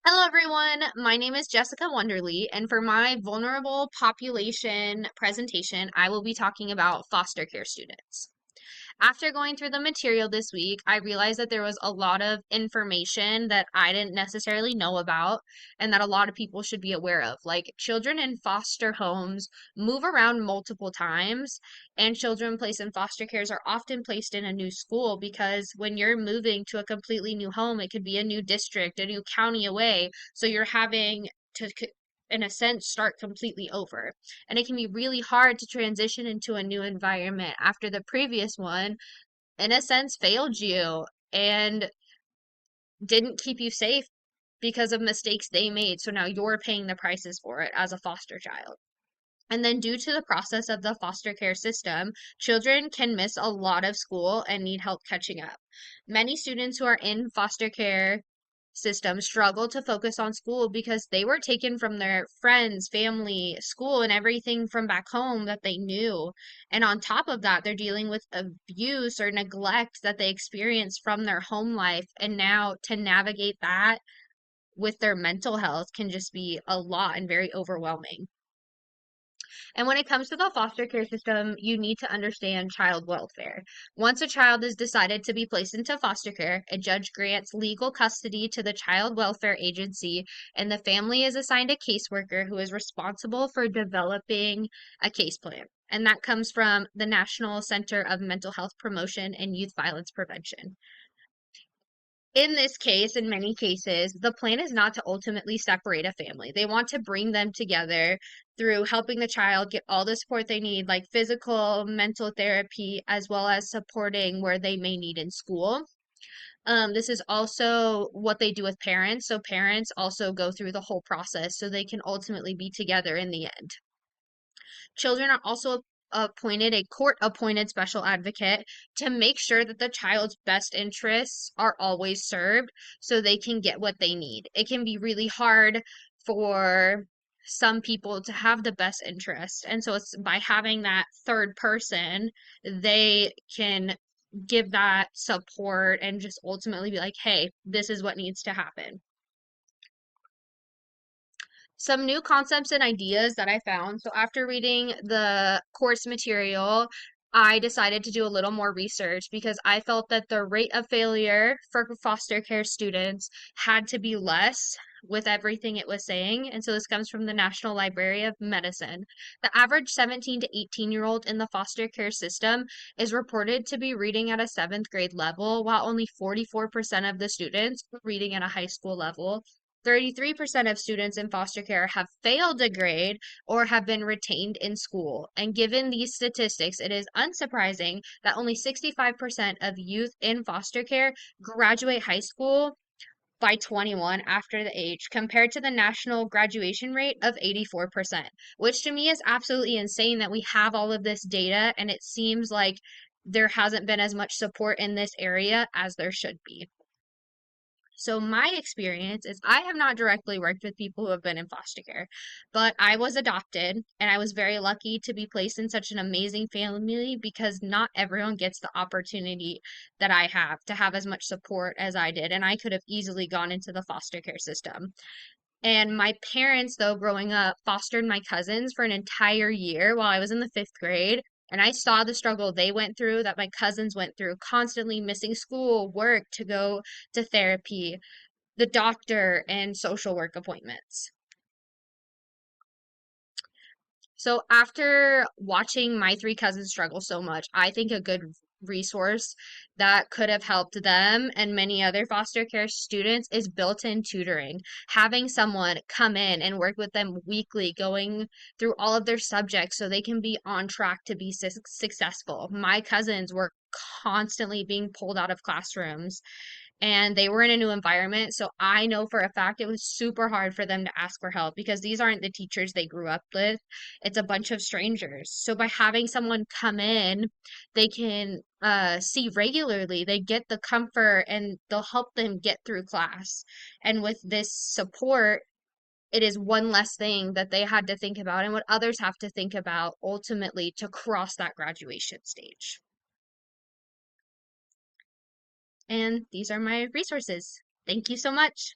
Hello, everyone. My name is Jessica Wonderly, and for my vulnerable population presentation, I will be talking about foster care students. After going through the material this week, I realized that there was a lot of information that I didn't necessarily know about and that a lot of people should be aware of. Like children in foster homes move around multiple times, and children placed in foster cares are often placed in a new school because when you're moving to a completely new home, it could be a new district, a new county away. So you're having to in a sense, start completely over. And it can be really hard to transition into a new environment after the previous one, in a sense, failed you and didn't keep you safe because of mistakes they made. So now you're paying the prices for it as a foster child. And then, due to the process of the foster care system, children can miss a lot of school and need help catching up. Many students who are in foster care system struggle to focus on school because they were taken from their friends, family, school, and everything from back home that they knew. And on top of that, they're dealing with abuse or neglect that they experienced from their home life. And now to navigate that with their mental health can just be a lot and very overwhelming. And when it comes to the foster care system, you need to understand child welfare. Once a child is decided to be placed into foster care, a judge grants legal custody to the child welfare agency, and the family is assigned a caseworker who is responsible for developing a case plan. And that comes from the National Center of Mental Health Promotion and Youth Violence Prevention. In this case, in many cases, the plan is not to ultimately separate a family. They want to bring them together through helping the child get all the support they need, like physical, mental therapy, as well as supporting where they may need in school. This is also what they do with parents. So parents also go through the whole process so they can ultimately be together in the end. Children are also appointed a court appointed special advocate to make sure that the child's best interests are always served so they can get what they need. It can be really hard for some people to have the best interest. And so it's by having that third person, they can give that support and just ultimately be like, hey, this is what needs to happen. Some new concepts and ideas that I found. So after reading the course material, I decided to do a little more research because I felt that the rate of failure for foster care students had to be less with everything it was saying. And so this comes from the National Library of Medicine. The average 17 to 18-year-old in the foster care system is reported to be reading at a seventh grade level, while only 44% of the students are reading at a high school level. 33% of students in foster care have failed a grade or have been retained in school. And given these statistics, it is unsurprising that only 65% of youth in foster care graduate high school by 21 after the age, compared to the national graduation rate of 84%, which to me is absolutely insane that we have all of this data and it seems like there hasn't been as much support in this area as there should be. So my experience is I have not directly worked with people who have been in foster care, but I was adopted and I was very lucky to be placed in such an amazing family because not everyone gets the opportunity that I have to have as much support as I did. And I could have easily gone into the foster care system. And my parents, though, growing up, fostered my cousins for an entire year while I was in the fifth grade. And I saw the struggle they went through, that my cousins went through, constantly missing school, work to go to therapy, the doctor, and social work appointments. So after watching my three cousins struggle so much, I think a good resource that could have helped them and many other foster care students is built-in tutoring. Having someone come in and work with them weekly, going through all of their subjects so they can be on track to be successful. My cousins were constantly being pulled out of classrooms and they were in a new environment. So I know for a fact it was super hard for them to ask for help because these aren't the teachers they grew up with. It's a bunch of strangers. So by having someone come in, they can see regularly. They get the comfort and they'll help them get through class. And with this support, it is one less thing that they had to think about and what others have to think about ultimately to cross that graduation stage. And these are my resources. Thank you so much.